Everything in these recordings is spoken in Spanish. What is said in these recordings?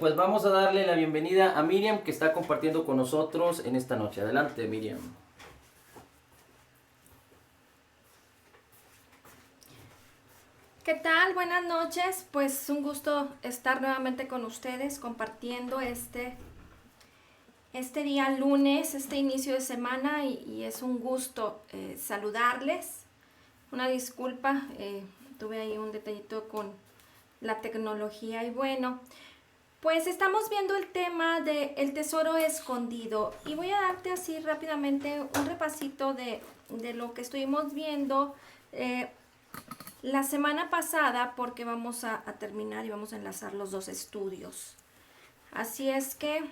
pues vamos a darle la bienvenida a Miriam, que está compartiendo con nosotros en esta noche. Adelante, Miriam. ¿Qué tal? Buenas noches. Pues un gusto estar nuevamente con ustedes compartiendo este día lunes, este inicio de semana y es un gusto saludarles. Una disculpa, tuve ahí un detallito con la tecnología y bueno, pues estamos viendo el tema de el tesoro escondido y voy a darte así rápidamente un repasito de lo que estuvimos viendo la semana pasada porque vamos a terminar y vamos a enlazar los dos estudios. Así es que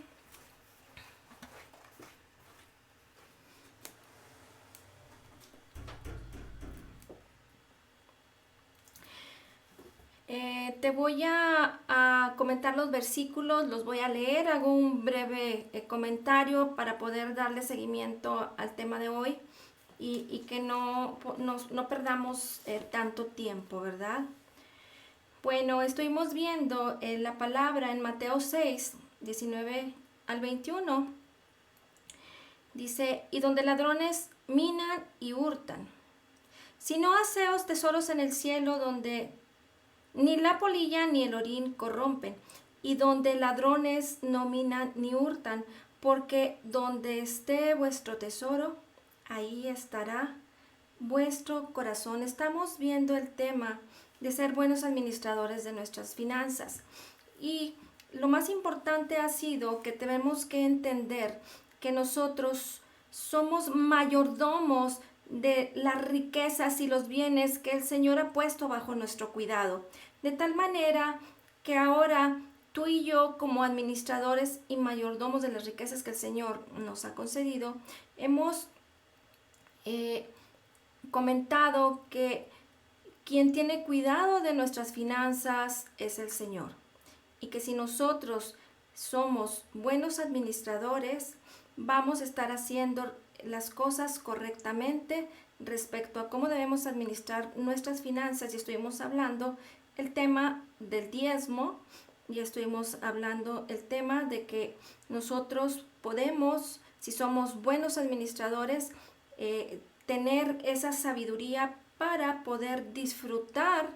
te voy a comentar los versículos, los voy a leer, hago un breve comentario para poder darle seguimiento al tema de hoy y que no perdamos tanto tiempo, ¿verdad? Bueno, estuvimos viendo la palabra en Mateo 6, 19 al 21. Dice, y donde ladrones minan y hurtan. Si no haceos tesoros en el cielo donde ni la polilla ni el orín corrompen, y donde ladrones no minan ni hurtan, porque donde esté vuestro tesoro, ahí estará vuestro corazón. Estamos viendo el tema de ser buenos administradores de nuestras finanzas. Y lo más importante ha sido que tenemos que entender que nosotros somos mayordomos de las riquezas y los bienes que el Señor ha puesto bajo nuestro cuidado. De tal manera que ahora tú y yo, como administradores y mayordomos de las riquezas que el Señor nos ha concedido, hemos comentado que quien tiene cuidado de nuestras finanzas es el Señor. Y que si nosotros somos buenos administradores, vamos a estar haciendo las cosas correctamente respecto a cómo debemos administrar nuestras finanzas. Y estuvimos hablando el tema del diezmo y estuvimos hablando el tema de que nosotros podemos, si somos buenos administradores, tener esa sabiduría para poder disfrutar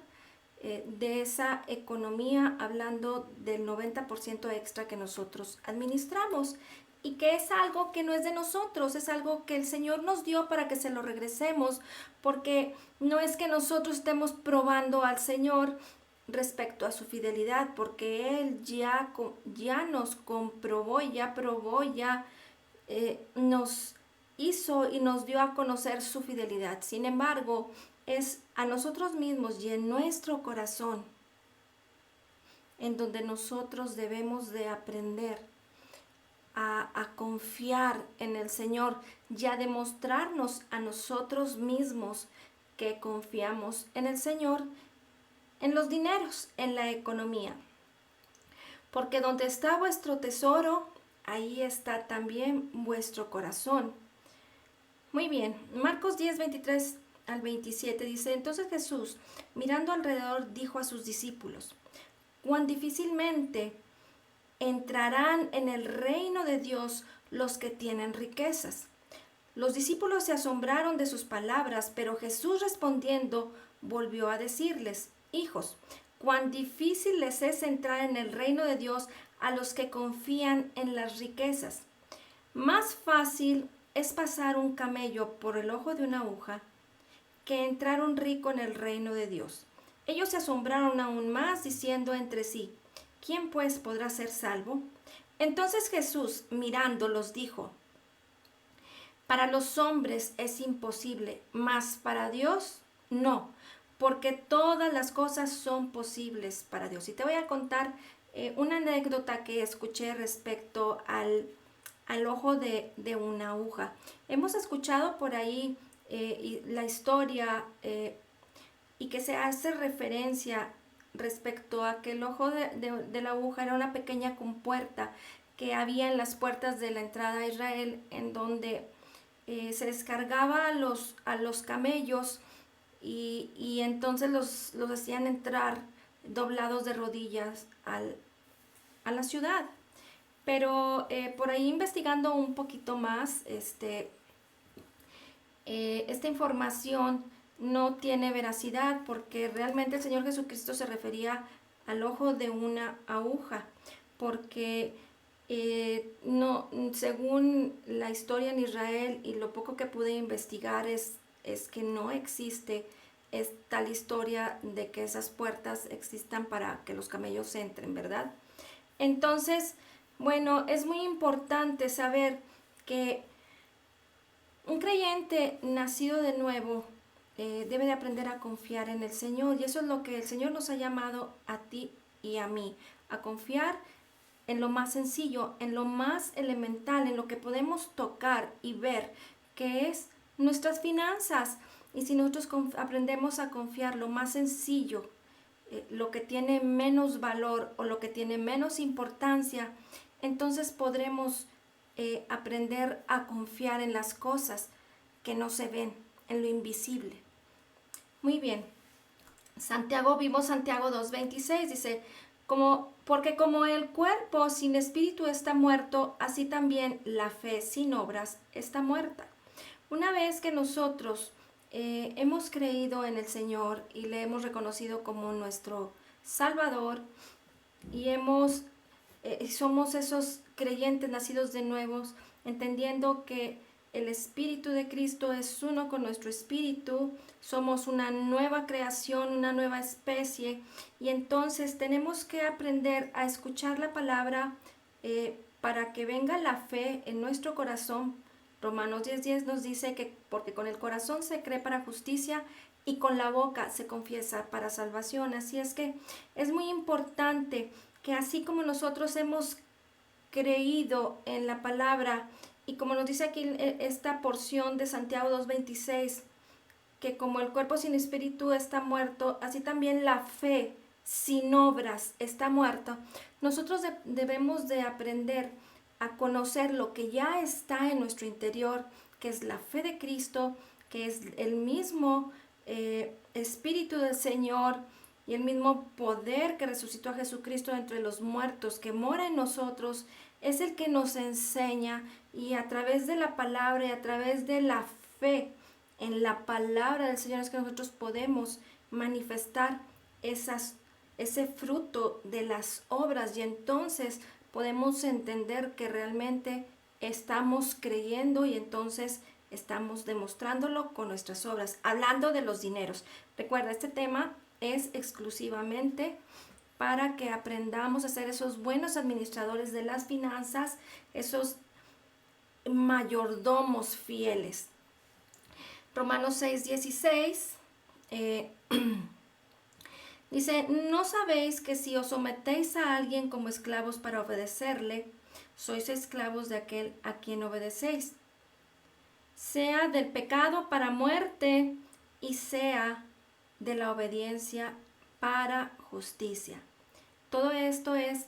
de esa economía, hablando del 90% extra que nosotros administramos y que es algo que no es de nosotros, es algo que el Señor nos dio para que se lo regresemos, porque no es que nosotros estemos probando al Señor respecto a su fidelidad, porque Él ya nos comprobó, ya probó, ya nos hizo y nos dio a conocer su fidelidad. Sin embargo, es a nosotros mismos y en nuestro corazón en donde nosotros debemos de aprender a confiar en el Señor y a demostrarnos a nosotros mismos que confiamos en el Señor, en los dineros, en la economía. Porque donde está vuestro tesoro, ahí está también vuestro corazón. Muy bien, Marcos 10, 23 al 27 dice, entonces Jesús, mirando alrededor, dijo a sus discípulos, cuán difícilmente entrarán en el reino de Dios los que tienen riquezas. Los discípulos se asombraron de sus palabras, pero Jesús respondiendo volvió a decirles, hijos, cuán difícil les es entrar en el reino de Dios a los que confían en las riquezas. Más fácil es pasar un camello por el ojo de una aguja que entrar un rico en el reino de Dios. Ellos se asombraron aún más, diciendo entre sí, ¿quién pues podrá ser salvo? Entonces Jesús, mirándolos, dijo, para los hombres es imposible, mas para Dios no, porque todas las cosas son posibles para Dios. Y te voy a contar una anécdota que escuché respecto al ojo de una aguja. Hemos escuchado por ahí la historia y que se hace referencia respecto a que el ojo de la aguja era una pequeña compuerta que había en las puertas de la entrada a Israel, en donde se descargaba a los camellos y entonces los hacían entrar doblados de rodillas a la ciudad. Pero por ahí investigando un poquito más, esta información no tiene veracidad porque realmente el Señor Jesucristo se refería al ojo de una aguja, porque no, según la historia en Israel y lo poco que pude investigar es que no existe tal historia de que esas puertas existan para que los camellos entren, ¿verdad? Entonces, bueno, es muy importante saber que un creyente nacido de nuevo debe de aprender a confiar en el Señor, y eso es lo que el Señor nos ha llamado a ti y a mí, a confiar en lo más sencillo, en lo más elemental, en lo que podemos tocar y ver, que es nuestras finanzas. Y si nosotros aprendemos a confiar lo más sencillo, lo que tiene menos valor o lo que tiene menos importancia, entonces podremos aprender a confiar en las cosas que no se ven, en lo invisible. Muy bien. Vimos Santiago 2:26, dice, porque como el cuerpo sin espíritu está muerto, así también la fe sin obras está muerta. Una vez que nosotros hemos creído en el Señor y le hemos reconocido como nuestro Salvador y somos esos creyentes nacidos de nuevos, entendiendo que el Espíritu de Cristo es uno con nuestro espíritu, somos una nueva creación, una nueva especie, y entonces tenemos que aprender a escuchar la palabra para que venga la fe en nuestro corazón. Romanos 10:10 nos dice que porque con el corazón se cree para justicia y con la boca se confiesa para salvación. Así es que es muy importante que así como nosotros hemos creído en la palabra, y como nos dice aquí esta porción de Santiago 2:26, que como el cuerpo sin espíritu está muerto, así también la fe sin obras está muerta. Nosotros debemos de aprender a conocer lo que ya está en nuestro interior, que es la fe de Cristo, que es el mismo Espíritu del Señor y el mismo poder que resucitó a Jesucristo entre los muertos, que mora en nosotros, es el que nos enseña, y a través de la palabra y a través de la fe en la palabra del Señor es que nosotros podemos manifestar ese fruto de las obras, y entonces podemos entender que realmente estamos creyendo y entonces estamos demostrándolo con nuestras obras. Hablando de los dineros, recuerda, este tema es exclusivamente para que aprendamos a ser esos buenos administradores de las finanzas, esos mayordomos fieles. Romanos 6:16 dice, ¿no sabéis que si os sometéis a alguien como esclavos para obedecerle, sois esclavos de aquel a quien obedecéis? Sea del pecado para muerte y sea de la obediencia para justicia. Todo esto es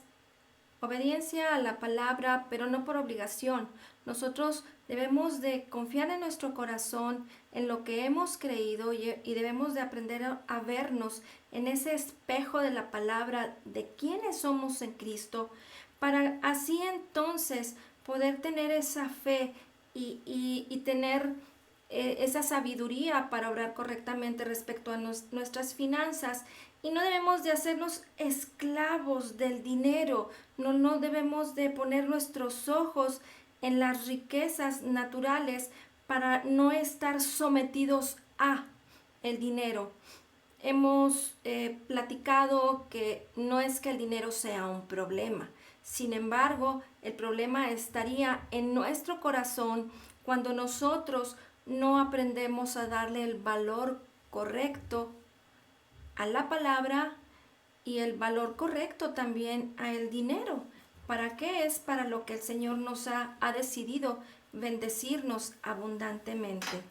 obediencia a la palabra, pero no por obligación. Nosotros debemos de confiar en nuestro corazón, en lo que hemos creído, y debemos de aprender a vernos en ese espejo de la palabra de quiénes somos en Cristo, para así entonces poder tener esa fe y tener esa sabiduría para obrar correctamente respecto a nuestras finanzas. Y no debemos de hacernos esclavos del dinero, no debemos de poner nuestros ojos en las riquezas naturales para no estar sometidos a el dinero. Hemos platicado que no es que el dinero sea un problema, sin embargo, el problema estaría en nuestro corazón cuando nosotros no aprendemos a darle el valor correcto a la palabra y el valor correcto también a el dinero. ¿Para qué? Es para lo que el Señor nos ha decidido bendecirnos abundantemente.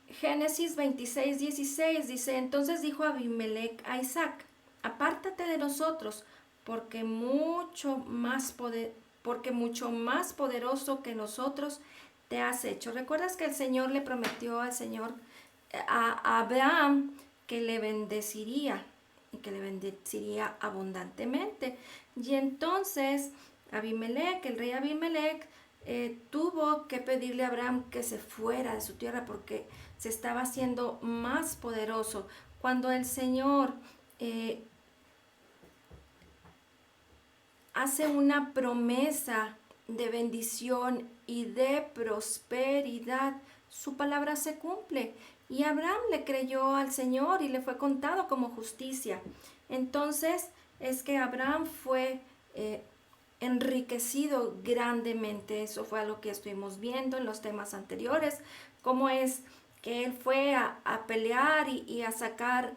Génesis 26:16 dice, entonces dijo Abimelech a Isaac, apártate de nosotros, porque mucho más poderoso que nosotros te has hecho. ¿Recuerdas que el Señor le prometió a Abraham que le bendeciría y que le bendeciría abundantemente. Y entonces Abimelech, el rey Abimelech, tuvo que pedirle a Abraham que se fuera de su tierra porque se estaba haciendo más poderoso. Cuando el Señor hace una promesa de bendición y de prosperidad, su palabra se cumple. Y Abraham le creyó al Señor y le fue contado como justicia. Entonces es que Abraham fue enriquecido grandemente. Eso fue algo que estuvimos viendo en los temas anteriores, cómo es que él fue a pelear y a sacar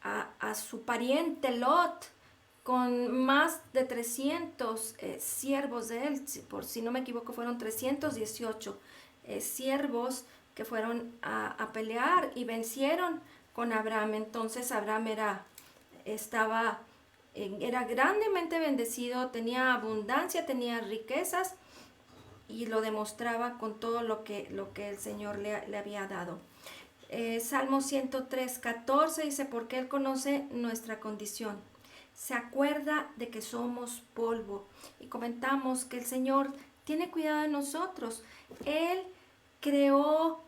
a su pariente Lot con más de 300 siervos de él. Por si no me equivoco, fueron 318 siervos que fueron a pelear y vencieron con Abraham. Entonces Abraham era grandemente bendecido, tenía abundancia, tenía riquezas y lo demostraba con todo lo que el Señor le había dado. Salmo 103:14 dice, porque Él conoce nuestra condición, se acuerda de que somos polvo. Y comentamos que el Señor tiene cuidado de nosotros. Él creó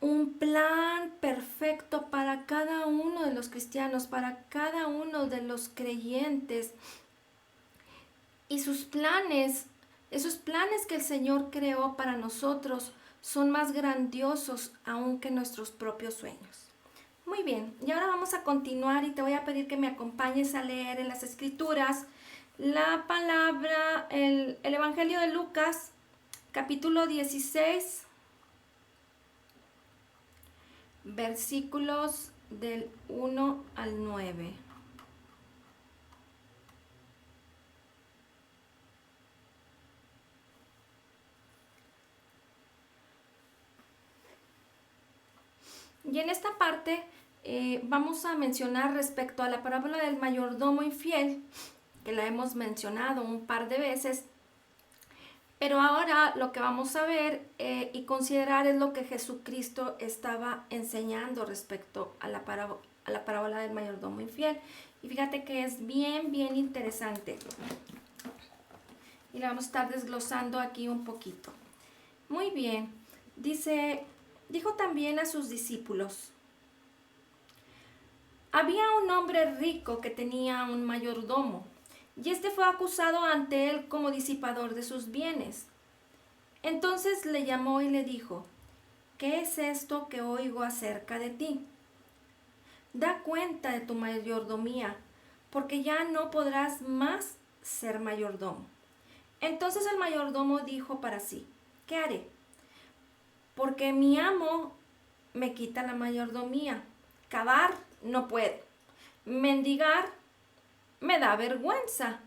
un plan perfecto para cada uno de los cristianos, para cada uno de los creyentes. Y sus planes, esos planes que el Señor creó para nosotros, son más grandiosos aún que nuestros propios sueños. Muy bien, y ahora vamos a continuar y te voy a pedir que me acompañes a leer en las Escrituras la palabra, el Evangelio de Lucas, capítulo 16, versículos del 1 al 9. Y en esta parte vamos a mencionar respecto a la parábola del mayordomo infiel, que la hemos mencionado un par de veces, pero ahora lo que vamos a ver y considerar es lo que Jesucristo estaba enseñando respecto a la parábola del mayordomo infiel. Y fíjate que es bien, bien interesante. Y la vamos a estar desglosando aquí un poquito. Muy bien, dijo también a sus discípulos, había un hombre rico que tenía un mayordomo, y este fue acusado ante él como disipador de sus bienes. Entonces le llamó y le dijo, ¿qué es esto que oigo acerca de ti? Da cuenta de tu mayordomía, porque ya no podrás más ser mayordomo. Entonces el mayordomo dijo para sí, ¿qué haré? Porque mi amo me quita la mayordomía. Cavar no puedo. Mendigar me da vergüenza.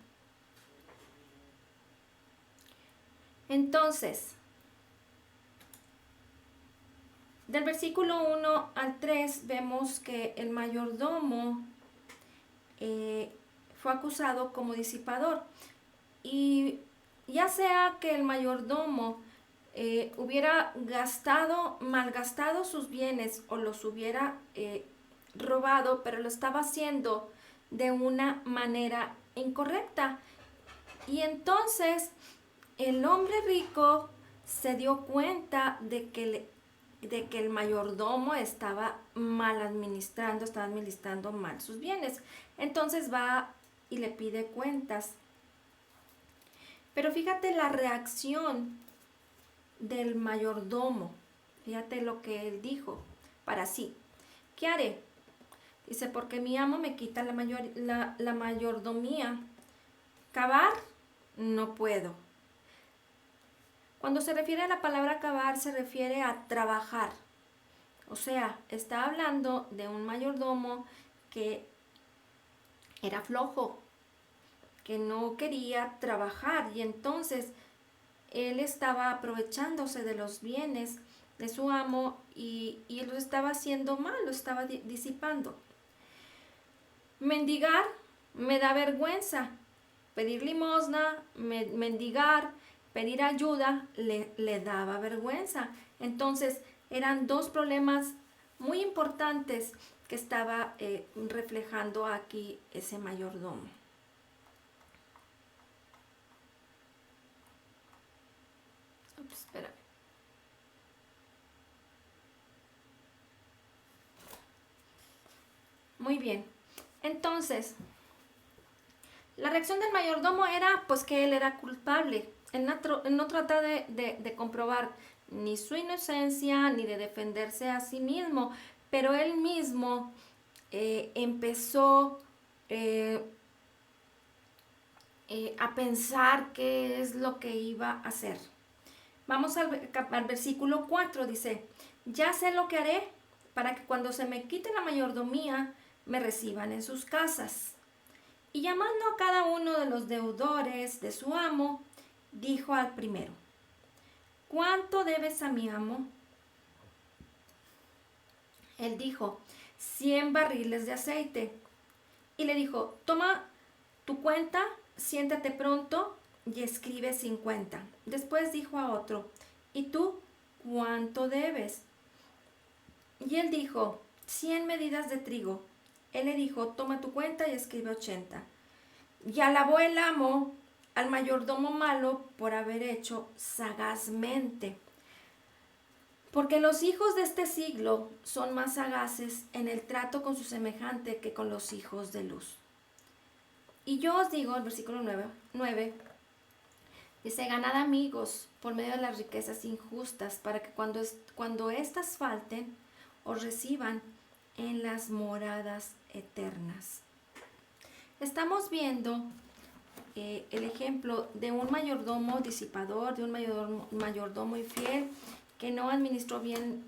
Entonces, del versículo 1 al 3 vemos que el mayordomo fue acusado como disipador. Y ya sea que el mayordomo hubiera malgastado sus bienes o los hubiera robado, pero lo estaba haciendo de una manera incorrecta. Y entonces el hombre rico se dio cuenta de que el mayordomo estaba administrando mal sus bienes. Entonces va y le pide cuentas. Pero fíjate la reacción del mayordomo. Fíjate lo que él dijo para sí. ¿Qué haré? Dice, porque mi amo me quita la mayordomía. Cavar no puedo. Cuando se refiere a la palabra cavar, se refiere a trabajar. O sea, está hablando de un mayordomo que era flojo, que no quería trabajar, y entonces él estaba aprovechándose de los bienes de su amo y lo estaba haciendo mal, lo estaba disipando. Mendigar me da vergüenza. Pedir limosna, mendigar, pedir ayuda, le daba vergüenza. Entonces eran dos problemas muy importantes que estaba reflejando aquí ese mayordomo. Ups, espérame. Muy bien. Entonces, la reacción del mayordomo era pues que él era culpable. Él no trata de comprobar ni su inocencia ni de defenderse a sí mismo, pero él mismo empezó a pensar qué es lo que iba a hacer. Vamos al versículo 4, dice, ya sé lo que haré para que cuando se me quite la mayordomía me reciban en sus casas. Y llamando a cada uno de los deudores de su amo, dijo al primero, ¿cuánto debes a mi amo? Él dijo, 100 barriles de aceite. Y le dijo, toma tu cuenta, siéntate pronto y escribe 50. Después dijo a otro, ¿y tú cuánto debes? Y él dijo, 100 medidas de trigo. Él le dijo, toma tu cuenta y escribe 80. Y alabó el amo al mayordomo malo por haber hecho sagazmente. Porque los hijos de este siglo son más sagaces en el trato con su semejante que con los hijos de luz. Y yo os digo, el versículo 9 dice, ganad amigos por medio de las riquezas injustas, para que cuando éstas falten, os reciban en las moradas eternas. Estamos viendo el ejemplo de un mayordomo disipador, de un mayordomo infiel, que no administró bien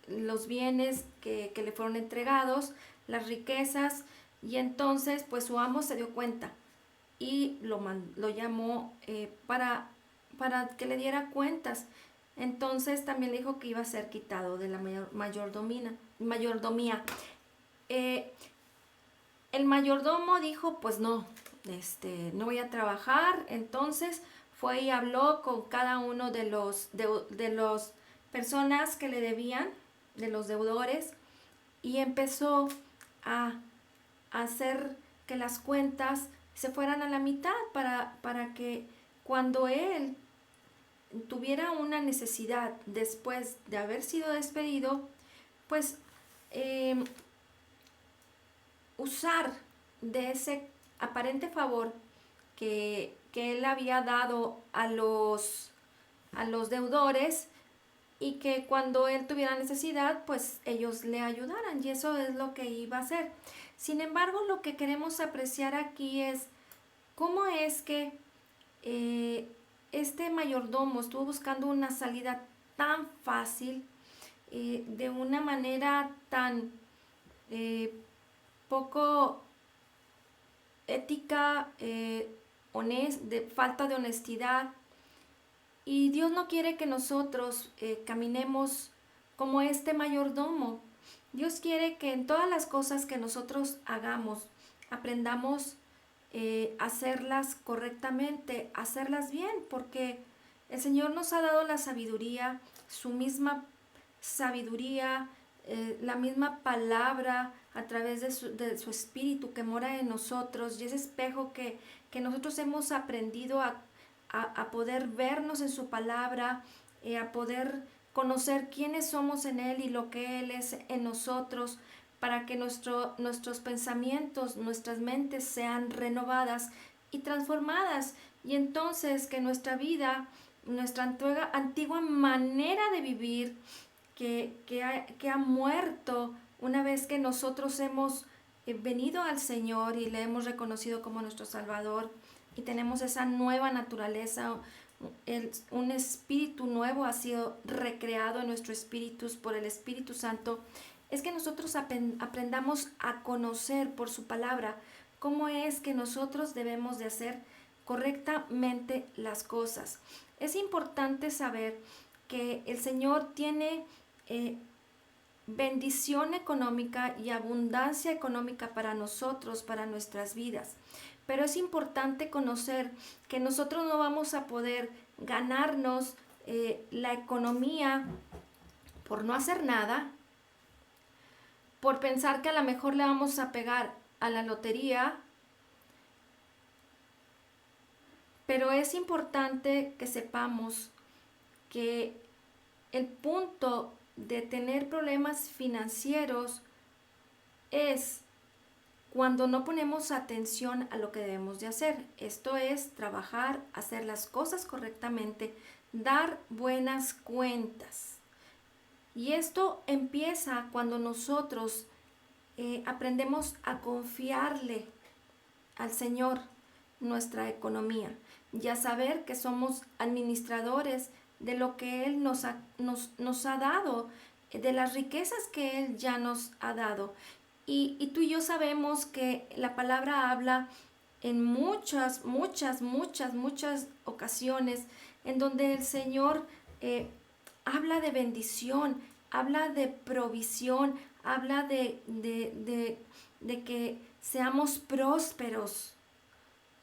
los bienes que le fueron entregados, las riquezas, y entonces pues su amo se dio cuenta y lo llamó para que le diera cuentas. Entonces también le dijo que iba a ser quitado de la mayordomía. El mayordomo dijo, pues no voy a trabajar. Entonces fue y habló con cada uno de los personas que le debían, de los deudores, y empezó a hacer que las cuentas se fueran a la mitad para que cuando él tuviera una necesidad después de haber sido despedido, pues usar de ese aparente favor que él había dado a los deudores, y que cuando él tuviera necesidad, pues ellos le ayudaran, y eso es lo que iba a hacer. Sin embargo, lo que queremos apreciar aquí es cómo es que este mayordomo estuvo buscando una salida tan fácil, de una manera tan poco ética, de falta de honestidad. Y Dios no quiere que nosotros caminemos como este mayordomo. Dios quiere que en todas las cosas que nosotros hagamos, aprendamos a hacerlas correctamente, hacerlas bien, porque el Señor nos ha dado la sabiduría, su misma sabiduría, la misma palabra a través de su Espíritu que mora en nosotros, y ese espejo que nosotros hemos aprendido a poder vernos en su palabra, a poder conocer quiénes somos en Él y lo que Él es en nosotros, para que nuestros pensamientos, nuestras mentes sean renovadas y transformadas, y entonces que nuestra vida, nuestra antigua manera de vivir, que ha muerto una vez que nosotros hemos venido al Señor y le hemos reconocido como nuestro Salvador, y tenemos esa nueva naturaleza, un espíritu nuevo ha sido recreado en nuestros espíritus por el Espíritu Santo. Es que nosotros aprendamos a conocer por su palabra cómo es que nosotros debemos de hacer correctamente las cosas. Es importante saber que el Señor tiene bendición económica y abundancia económica para nosotros, para nuestras vidas. Pero es importante conocer que nosotros no vamos a poder ganarnos la economía por no hacer nada, por pensar que a lo mejor le vamos a pegar a la lotería, pero es importante que sepamos que el punto de tener problemas financieros es cuando no ponemos atención a lo que debemos de hacer. Esto es trabajar, hacer las cosas correctamente, dar buenas cuentas. Y esto empieza cuando nosotros aprendemos a confiarle al Señor nuestra economía y a saber que somos administradores de lo que Él nos ha dado, de las riquezas que Él ya nos ha dado. Y tú y yo sabemos que la palabra habla en muchas ocasiones en donde el Señor habla de bendición, habla de provisión, habla de que seamos prósperos.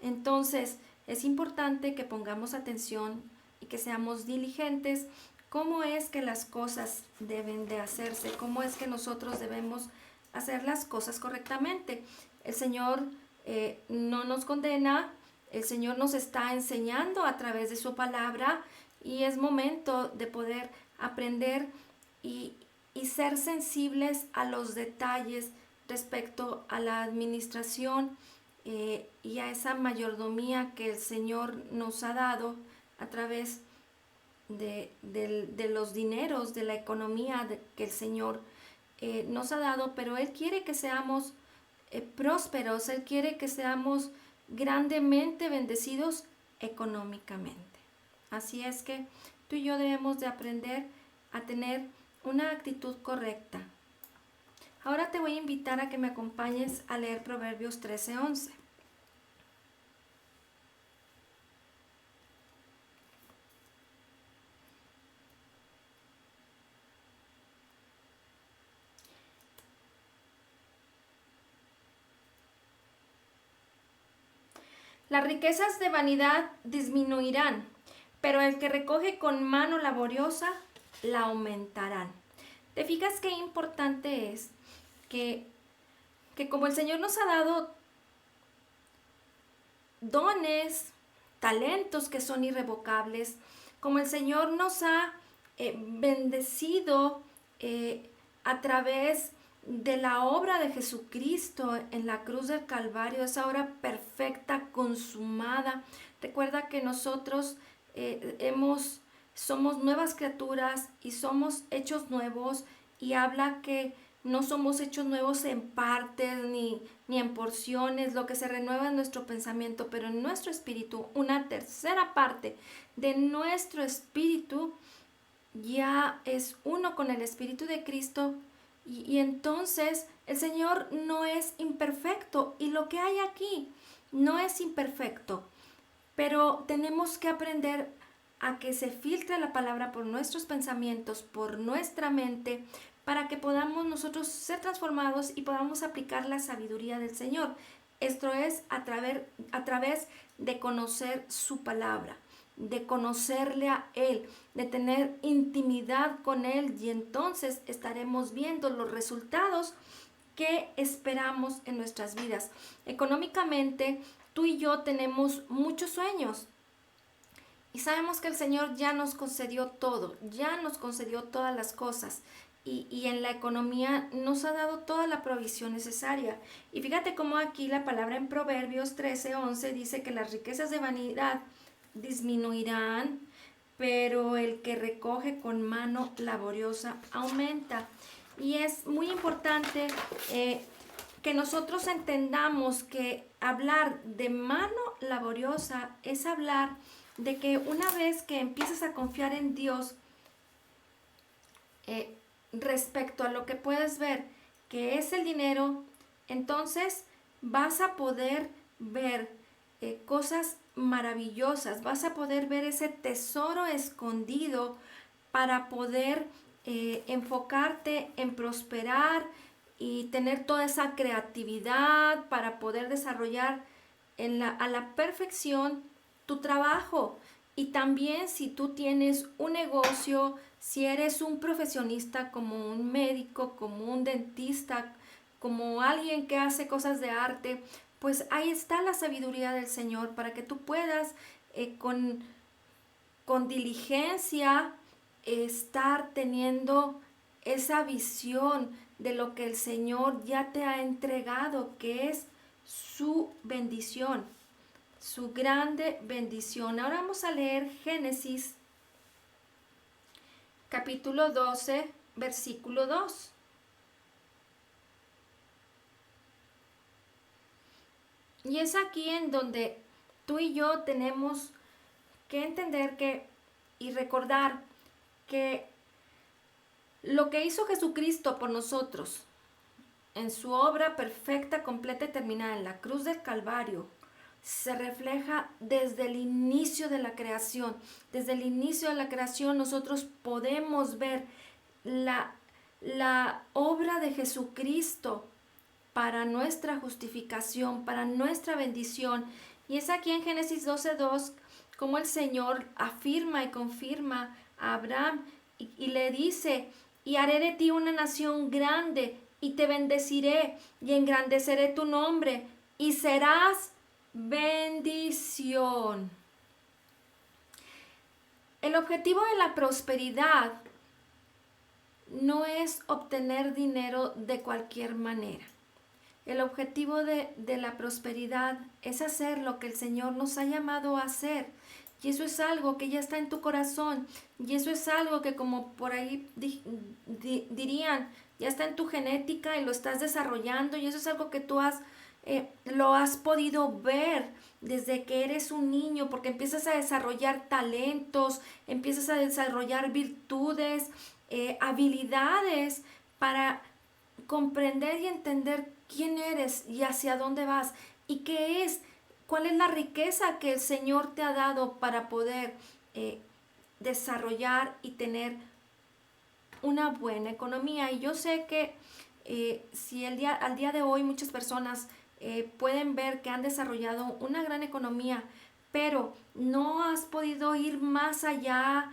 Entonces, es importante que pongamos atención y que seamos diligentes. ¿Cómo es que las cosas deben de hacerse? ¿Cómo es que nosotros debemos hacer las cosas correctamente? El Señor no nos condena, el Señor nos está enseñando a través de su palabra y es momento de poder aprender y ser sensibles a los detalles respecto a la administración y a esa mayordomía que el Señor nos ha dado a través de los dineros, de la economía que el Señor nos ha dado, pero Él quiere que seamos prósperos, Él quiere que seamos grandemente bendecidos económicamente. Así es que tú y yo debemos de aprender a tener una actitud correcta. Ahora te voy a invitar a que me acompañes a leer Proverbios 13:11. Las riquezas de vanidad disminuirán, pero el que recoge con mano laboriosa la aumentarán. ¿Te fijas qué importante es que como el Señor nos ha dado dones, talentos que son irrevocables, como el Señor nos ha bendecido a través de la obra de Jesucristo en la cruz del Calvario, esa obra perfecta, consumada? Recuerda que nosotros somos nuevas criaturas y somos hechos nuevos, y habla que no somos hechos nuevos en partes ni en porciones, lo que se renueva en nuestro pensamiento, pero en nuestro espíritu, una tercera parte de nuestro espíritu ya es uno con el Espíritu de Cristo. Y entonces el Señor no es imperfecto, y lo que hay aquí no es imperfecto, pero tenemos que aprender a que se filtre la palabra por nuestros pensamientos, por nuestra mente, para que podamos nosotros ser transformados y podamos aplicar la sabiduría del Señor. Esto es a través de conocer su palabra, de conocerle a Él, de tener intimidad con Él, y entonces estaremos viendo los resultados que esperamos en nuestras vidas. Económicamente, tú y yo tenemos muchos sueños y sabemos que el Señor ya nos concedió todo, ya nos concedió todas las cosas. Y en la economía nos ha dado toda la provisión necesaria. Y fíjate cómo aquí la palabra en Proverbios 13:11 dice que las riquezas de vanidad disminuirán, pero el que recoge con mano laboriosa aumenta. Y es muy importante que nosotros entendamos que hablar de mano laboriosa es hablar de que una vez que empiezas a confiar en Dios, respecto a lo que puedes ver, que es el dinero, entonces vas a poder ver cosas maravillosas, vas a poder ver ese tesoro escondido para poder enfocarte en prosperar y tener toda esa creatividad para poder desarrollar a la perfección tu trabajo. Y también si tú tienes un negocio, Si eres un profesionista como un médico, como un dentista, como alguien que hace cosas de arte, pues ahí está la sabiduría del Señor para que tú puedas con diligencia estar teniendo esa visión de lo que el Señor ya te ha entregado, que es su bendición, su grande bendición. Ahora vamos a leer Génesis capítulo 12, versículo 2. Y es aquí en donde tú y yo tenemos que entender y recordar que lo que hizo Jesucristo por nosotros en su obra perfecta, completa y terminada en la cruz del Calvario se refleja desde el inicio de la creación. Desde el inicio de la creación nosotros podemos ver la obra de Jesucristo para nuestra justificación, para nuestra bendición. Y es aquí en Génesis 12:2 como el Señor afirma y confirma a Abraham y le dice: y haré de ti una nación grande, y te bendeciré, y engrandeceré tu nombre, y serás bendición. El objetivo de la prosperidad no es obtener dinero de cualquier manera. El objetivo de la prosperidad es hacer lo que el Señor nos ha llamado a hacer. Y eso es algo que ya está en tu corazón. Y eso es algo que, como por ahí dirían, ya está en tu genética y lo estás desarrollando. Y eso es algo que tú lo has podido ver desde que eres un niño, porque empiezas a desarrollar talentos, empiezas a desarrollar virtudes, habilidades para comprender y entender quién eres y hacia dónde vas y cuál es la riqueza que el Señor te ha dado para poder desarrollar y tener una buena economía. Y yo sé que si al día de hoy muchas personas pueden ver que han desarrollado una gran economía, pero no has podido ir más allá,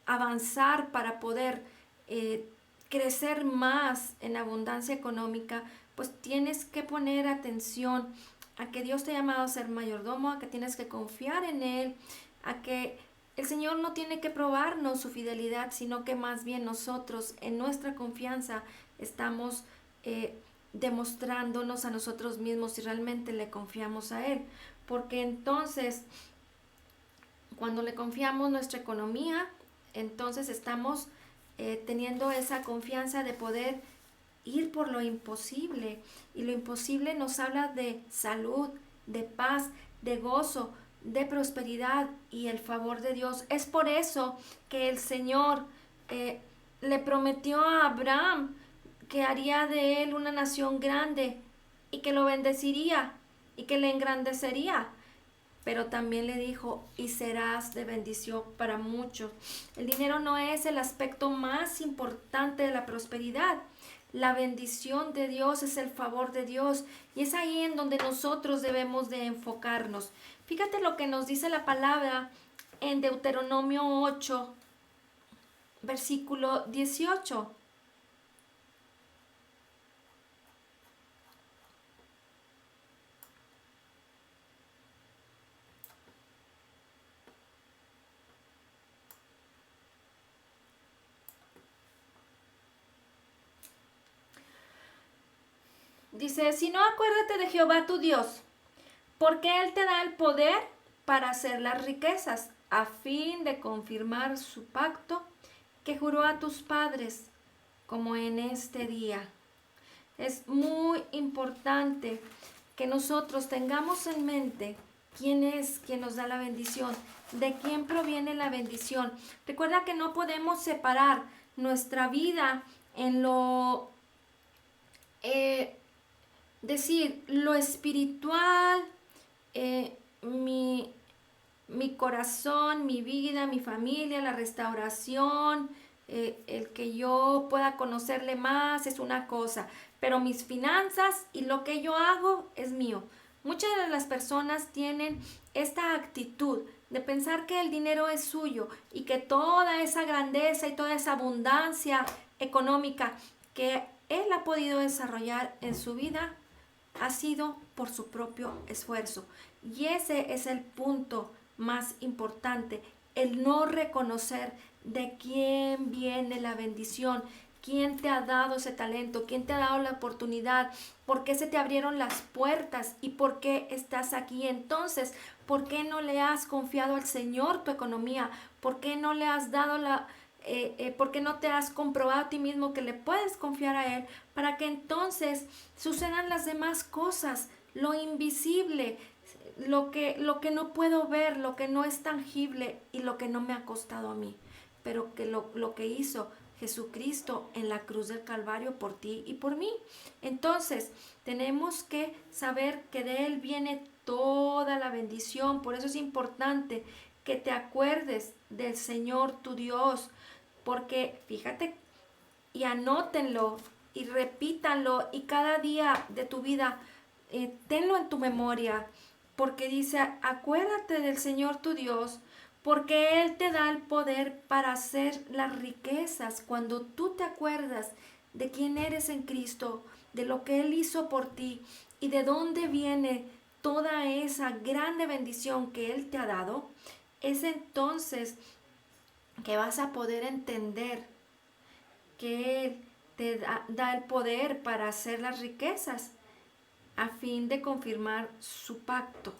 avanzar para poder crecer más en abundancia económica, pues tienes que poner atención a que Dios te ha llamado a ser mayordomo, a que tienes que confiar en Él, a que el Señor no tiene que probarnos su fidelidad, sino que más bien nosotros en nuestra confianza estamos demostrándonos a nosotros mismos si realmente le confiamos a Él. Porque entonces, cuando le confiamos nuestra economía, entonces estamos teniendo esa confianza de poder ir por lo imposible. Y lo imposible nos habla de salud, de paz, de gozo, de prosperidad y el favor de Dios. Es por eso que el Señor le prometió a Abraham que haría de él una nación grande y que lo bendeciría y que le engrandecería. Pero también le dijo: y serás de bendición para muchos. El dinero no es el aspecto más importante de la prosperidad. La bendición de Dios es el favor de Dios, y es ahí en donde nosotros debemos de enfocarnos. Fíjate lo que nos dice la palabra en Deuteronomio 8, versículo 18. Dice: si no, acuérdate de Jehová tu Dios, porque Él te da el poder para hacer las riquezas, a fin de confirmar su pacto que juró a tus padres, como en este día. Es muy importante que nosotros tengamos en mente quién es quien nos da la bendición, de quién proviene la bendición. Recuerda que no podemos separar nuestra vida en lo lo espiritual, mi corazón, mi vida, mi familia, la restauración, el que yo pueda conocerle más es una cosa, pero mis finanzas y lo que yo hago es mío. Muchas de las personas tienen esta actitud de pensar que el dinero es suyo y que toda esa grandeza y toda esa abundancia económica que él ha podido desarrollar en su vida ha sido por su propio esfuerzo. Y ese es el punto más importante, el no reconocer de quién viene la bendición, quién te ha dado ese talento, quién te ha dado la oportunidad, por qué se te abrieron las puertas y por qué estás aquí. Entonces, ¿por qué no le has confiado al Señor tu economía? ¿Por qué no le has dado por qué no te has comprobado a ti mismo que le puedes confiar a Él para que entonces sucedan las demás cosas, lo invisible, lo que no puedo ver, lo que no es tangible y lo que no me ha costado a mí, pero que lo que hizo Jesucristo en la cruz del Calvario por ti y por mí? Entonces, tenemos que saber que de Él viene toda la bendición. Por eso es importante que te acuerdes del Señor tu Dios, porque fíjate y anótenlo y repítanlo y cada día de tu vida tenlo en tu memoria, porque dice, acuérdate del Señor tu Dios, porque Él te da el poder para hacer las riquezas. Cuando tú te acuerdas de quién eres en Cristo, de lo que Él hizo por ti y de dónde viene toda esa grande bendición que Él te ha dado, es entonces que vas a poder entender que Él te da el poder para hacer las riquezas a fin de confirmar su pacto.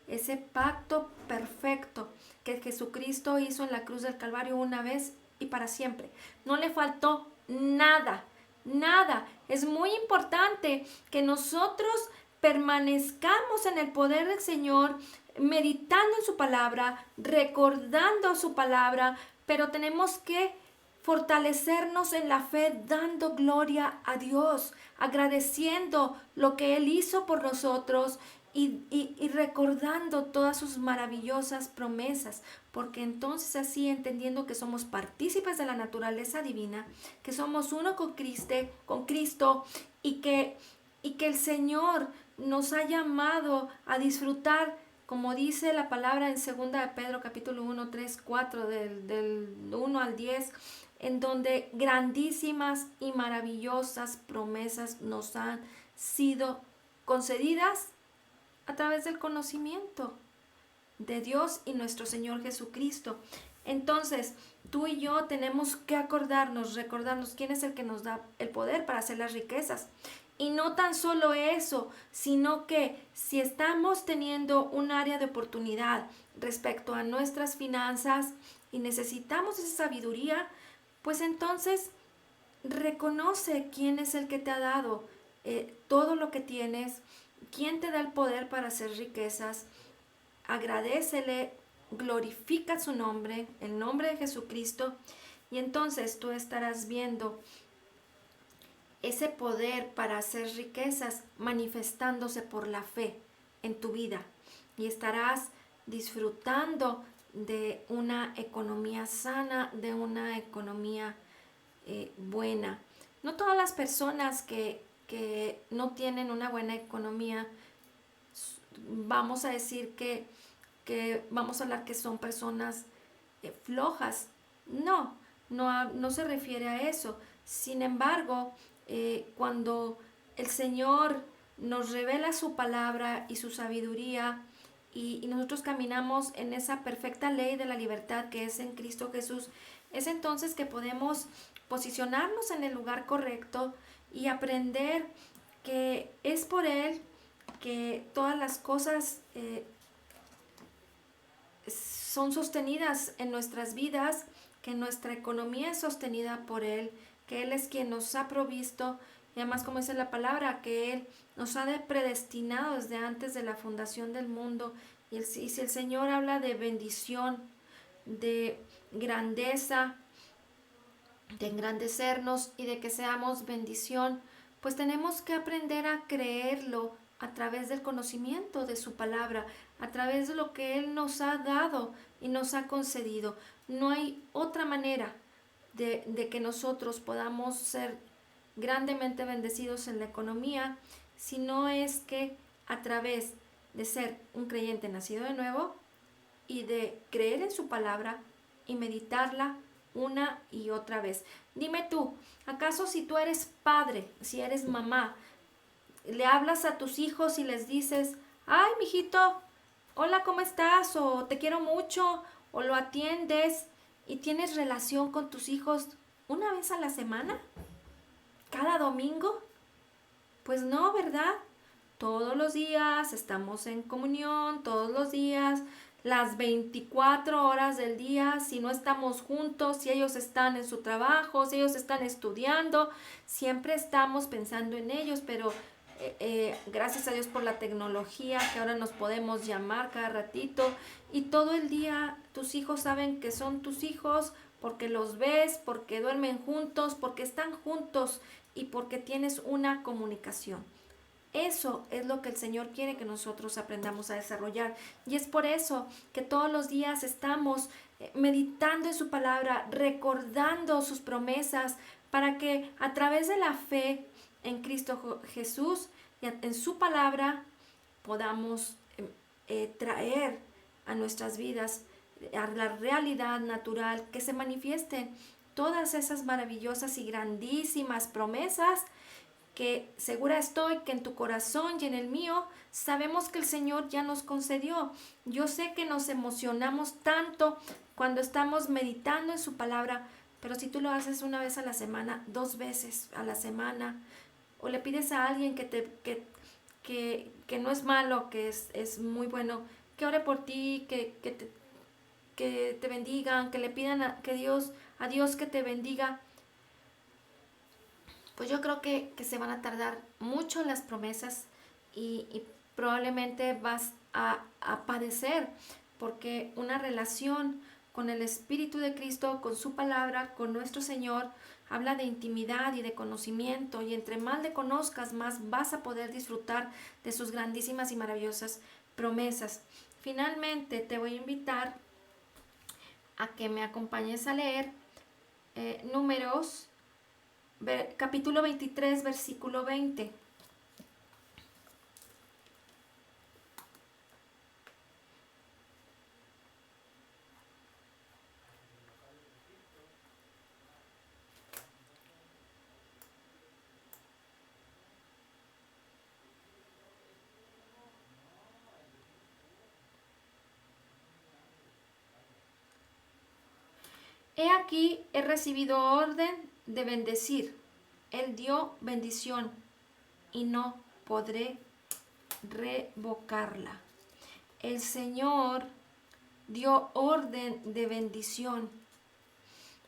Ese pacto perfecto que Jesucristo hizo en la cruz del Calvario una vez y para siempre. No le faltó nada, nada. Es muy importante que nosotros permanezcamos en el poder del Señor, meditando en su palabra, recordando su palabra, pero tenemos que fortalecernos en la fe dando gloria a Dios, agradeciendo lo que Él hizo por nosotros y recordando todas sus maravillosas promesas, porque entonces así entendiendo que somos partícipes de la naturaleza divina, que somos uno con Cristo y que el Señor nos ha llamado a disfrutar, como dice la palabra en 2 de Pedro capítulo 1, 3, 4, del 1 al 10, en donde grandísimas y maravillosas promesas nos han sido concedidas a través del conocimiento de Dios y nuestro Señor Jesucristo. Entonces, tú y yo tenemos que recordarnos quién es el que nos da el poder para hacer las riquezas. Y no tan solo eso, sino que si estamos teniendo un área de oportunidad respecto a nuestras finanzas y necesitamos esa sabiduría, pues entonces reconoce quién es el que te ha dado todo lo que tienes, quién te da el poder para hacer riquezas. Agradécele, glorifica su nombre, el nombre de Jesucristo, y entonces tú estarás viendo ese poder para hacer riquezas manifestándose por la fe en tu vida y estarás disfrutando de una economía sana, de una economía buena. No todas las personas que no tienen una buena economía, vamos a decir que vamos a hablar que son personas flojas. No se refiere a eso. Sin embargo, cuando el Señor nos revela su palabra y su sabiduría y nosotros caminamos en esa perfecta ley de la libertad que es en Cristo Jesús, es entonces que podemos posicionarnos en el lugar correcto y aprender que es por Él que todas las cosas son sostenidas en nuestras vidas, que nuestra economía es sostenida por Él, que Él es quien nos ha provisto y además, como dice la palabra, que Él nos ha predestinado desde antes de la fundación del mundo. Y si el Señor habla de bendición, de grandeza, de engrandecernos y de que seamos bendición, pues tenemos que aprender a creerlo a través del conocimiento de su palabra, a través de lo que Él nos ha dado y nos ha concedido. No hay otra manera de que nosotros podamos ser grandemente bendecidos en la economía, si no es que a través de ser un creyente nacido de nuevo y de creer en su palabra y meditarla una y otra vez. Dime tú, ¿acaso si tú eres padre, si eres mamá, le hablas a tus hijos y les dices, ay, mijito, hola, ¿cómo estás? O te quiero mucho, o lo atiendes y tienes relación con tus hijos una vez a la semana? ¿Cada domingo? Pues no, ¿verdad? Todos los días estamos en comunión, todos los días, las 24 horas del día, si no estamos juntos, si ellos están en su trabajo, si ellos están estudiando, siempre estamos pensando en ellos, pero gracias a Dios por la tecnología, que ahora nos podemos llamar cada ratito y todo el día tus hijos saben que son tus hijos porque los ves, porque duermen juntos, porque están juntos y porque tienes una comunicación. Eso es lo que el Señor quiere que nosotros aprendamos a desarrollar. Y es por eso que todos los días estamos meditando en su palabra, recordando sus promesas, para que a través de la fe en Cristo Jesús y en su palabra podamos traer a nuestras vidas a la realidad natural, que se manifiesten todas esas maravillosas y grandísimas promesas que segura estoy que en tu corazón y en el mío sabemos que el Señor ya nos concedió. Yo sé que nos emocionamos tanto cuando estamos meditando en su palabra, pero si tú lo haces una vez a la semana, 2 veces a la semana, o le pides a alguien que no es malo, que es muy bueno, que ore por ti, que te bendigan, que le pidan a Dios que te bendiga, pues yo creo que se van a tardar mucho las promesas y probablemente vas a padecer, porque una relación con el Espíritu de Cristo, con su palabra, con nuestro Señor, habla de intimidad y de conocimiento, y entre más le conozcas, más vas a poder disfrutar de sus grandísimas y maravillosas promesas. Finalmente te voy a invitar a que me acompañes a leer Números capítulo 23, versículo 20. He aquí, he recibido orden de bendecir. Él dio bendición y no podré revocarla. El Señor dio orden de bendición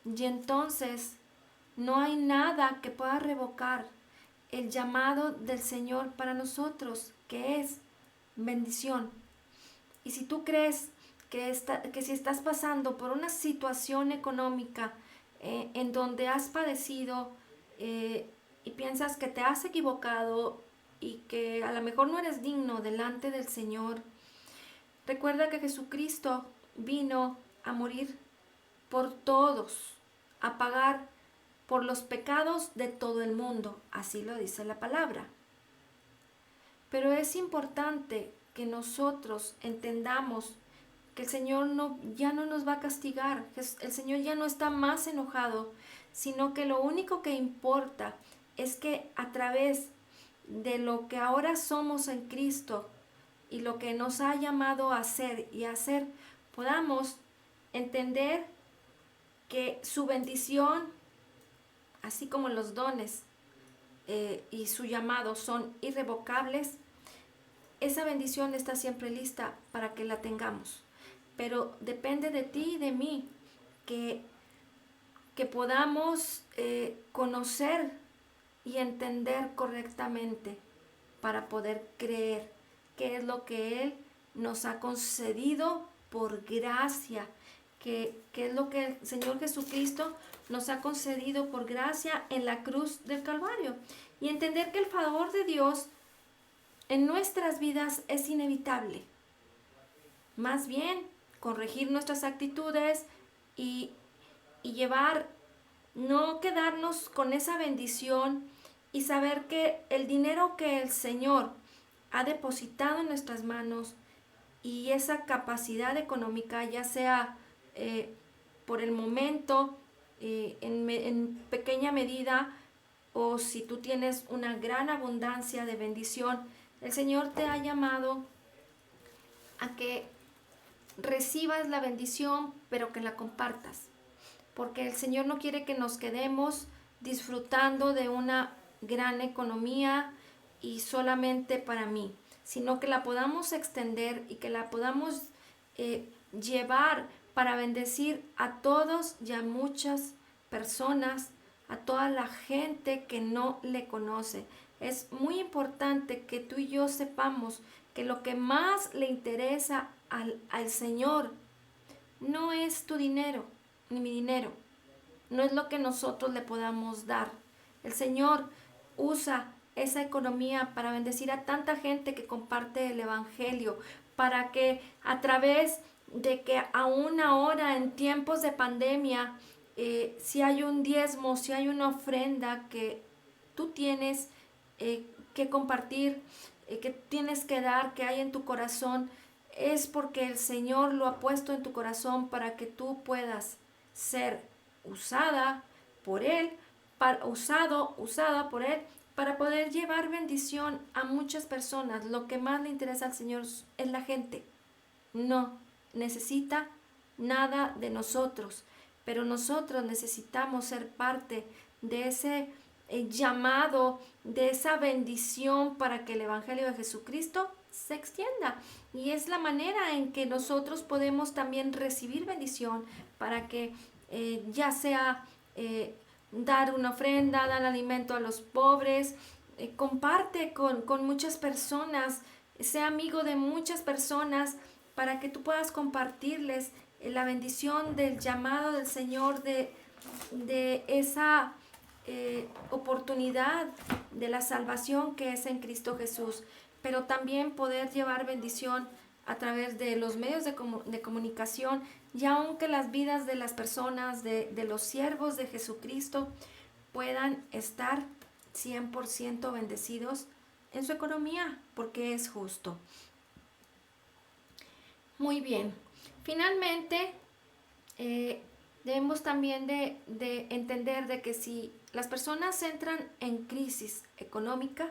y entonces no hay nada que pueda revocar el llamado del Señor para nosotros, que es bendición. Y si tú crees que si estás pasando por una situación económica en donde has padecido y piensas que te has equivocado y que a lo mejor no eres digno delante del Señor, recuerda que Jesucristo vino a morir por todos, a pagar por los pecados de todo el mundo, así lo dice la palabra. Pero es importante que nosotros entendamos que el Señor ya no nos va a castigar, el Señor ya no está más enojado, sino que lo único que importa es que a través de lo que ahora somos en Cristo y lo que nos ha llamado a hacer y a hacer, podamos entender que su bendición, así como los dones y su llamado son irrevocables, esa bendición está siempre lista para que la tengamos. Pero depende de ti y de mí que podamos conocer y entender correctamente para poder creer qué es lo que Él nos ha concedido por gracia, qué es lo que el Señor Jesucristo nos ha concedido por gracia en la cruz del Calvario, y entender que el favor de Dios en nuestras vidas es inevitable. Más bien, corregir nuestras actitudes y llevar, no quedarnos con esa bendición y saber que el dinero que el Señor ha depositado en nuestras manos, y esa capacidad económica, ya sea por el momento, en pequeña medida, o si tú tienes una gran abundancia de bendición, el Señor te ha llamado a que recibas la bendición, pero que la compartas, porque el Señor no quiere que nos quedemos disfrutando de una gran economía y solamente para mí, sino que la podamos extender y que la podamos llevar para bendecir a todos y a muchas personas, a toda la gente que no le conoce. Es muy importante que tú y yo sepamos que lo que más le interesa al Señor no es tu dinero, ni mi dinero, no es lo que nosotros le podamos dar. El Señor usa esa economía para bendecir a tanta gente que comparte el Evangelio, para que a través de que aún ahora en tiempos de pandemia, si hay un diezmo, si hay una ofrenda que tú tienes que compartir, que tienes que dar, que hay en tu corazón, es porque el Señor lo ha puesto en tu corazón para que tú puedas ser usada por Él, usada por Él, para poder llevar bendición a muchas personas. Lo que más le interesa al Señor es la gente. No necesita nada de nosotros, pero nosotros necesitamos ser parte de ese llamado, de esa bendición para que el Evangelio de Jesucristo se extienda. Y es la manera en que nosotros podemos también recibir bendición, para que ya sea dar una ofrenda, dar alimento a los pobres, comparte con muchas personas, sea amigo de muchas personas, para que tú puedas compartirles la bendición del llamado del Señor, de esa oportunidad de la salvación que es en Cristo Jesús, pero también poder llevar bendición a través de los medios de comunicación, y aunque las vidas de las personas, de los siervos de Jesucristo, puedan estar 100% bendecidos en su economía, porque es justo. Muy bien. Finalmente, debemos también de entender de que si las personas entran en crisis económica,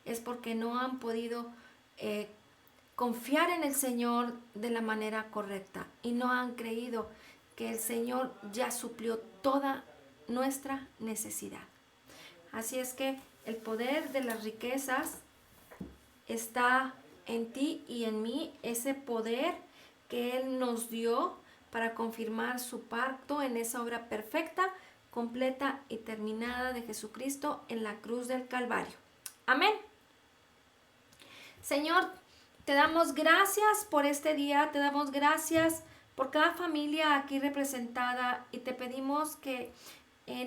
es porque no han podido confiar en el Señor de la manera correcta, y no han creído que el Señor ya suplió toda nuestra necesidad. Así es que el poder de las riquezas está en ti y en mí, ese poder que Él nos dio para confirmar su pacto en esa obra perfecta, completa y terminada de Jesucristo en la cruz del Calvario. Amén. Señor, te damos gracias por este día, te damos gracias por cada familia aquí representada, y te pedimos que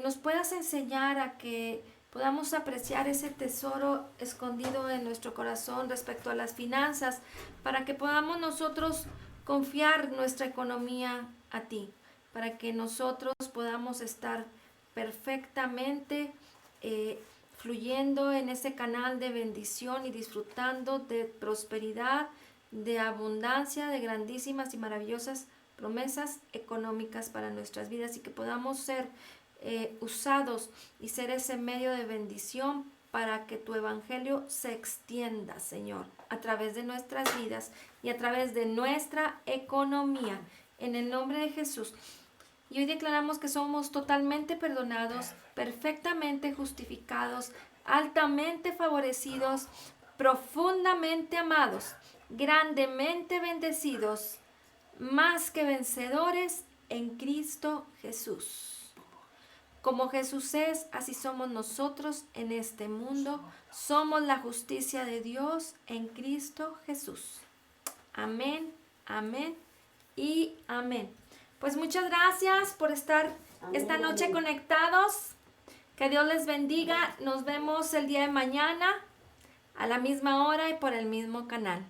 nos puedas enseñar a que podamos apreciar ese tesoro escondido en nuestro corazón respecto a las finanzas, para que podamos nosotros confiar nuestra economía a ti, para que nosotros podamos estar perfectamente fluyendo en ese canal de bendición y disfrutando de prosperidad, de abundancia, de grandísimas y maravillosas promesas económicas para nuestras vidas, y que podamos ser usados y ser ese medio de bendición para que tu evangelio se extienda, Señor, a través de nuestras vidas y a través de nuestra economía, en el nombre de Jesús. Y hoy declaramos que somos totalmente perdonados, perfectamente justificados, altamente favorecidos, profundamente amados, grandemente bendecidos, más que vencedores en Cristo Jesús. Como Jesús es, así somos nosotros en este mundo. Somos la justicia de Dios en Cristo Jesús. Amén, amén y amén. Pues muchas gracias por estar esta noche conectados. Que Dios les bendiga. Nos vemos el día de mañana a la misma hora y por el mismo canal.